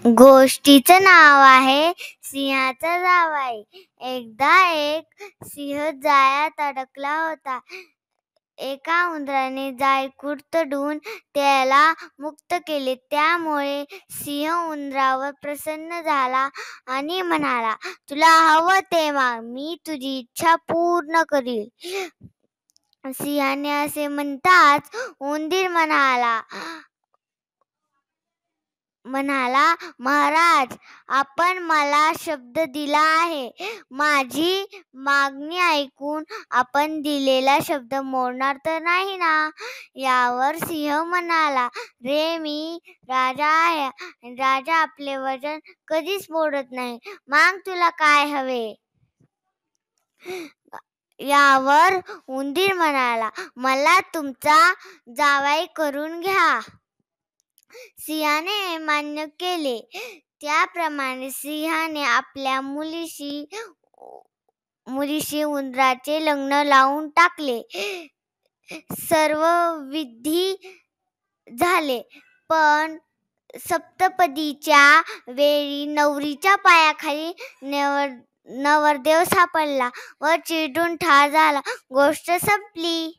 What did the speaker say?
गोष्टीचं नाव आहे सिंहाचा जावई. एकदा एक सिंह जाळ्यात अडकला होता. एका उंदराने जाळीत तडून त्याला मुक्त केले. त्यामुळे सिंह उंदरावर प्रसन्न झाला आणि म्हणाला, तुला हवं ते माग, मी तुझी इच्छा पूर्ण करील. सिंहाने असे म्हणताच उंदीर म्हणाला, महाराज, आपण मला शब्द दिला आहे. माझी मागणी ऐकून आपण दिलेला शब्द मोडणार तर नाही ना? यावर सिंह म्हणाला, रे, मी राजा आहे. राजा आपले वचन कधीच मोडत नाही. माग तुला काय हवे? यावर उंदीर म्हणाला, मला तुमचा जावई करून घ्या. सिंहाने मान्य केले. त्याप्रमाणे सिंहाने आपल्या मुलीशी उंदराचे लग्न लावून टाकले. सर्व विधी झाले, पण सप्तपदीच्या वेळी नवरीच्या पायाखाली नवरदेव सापडला व चिरडून ठार झाला. गोष्ट संपली.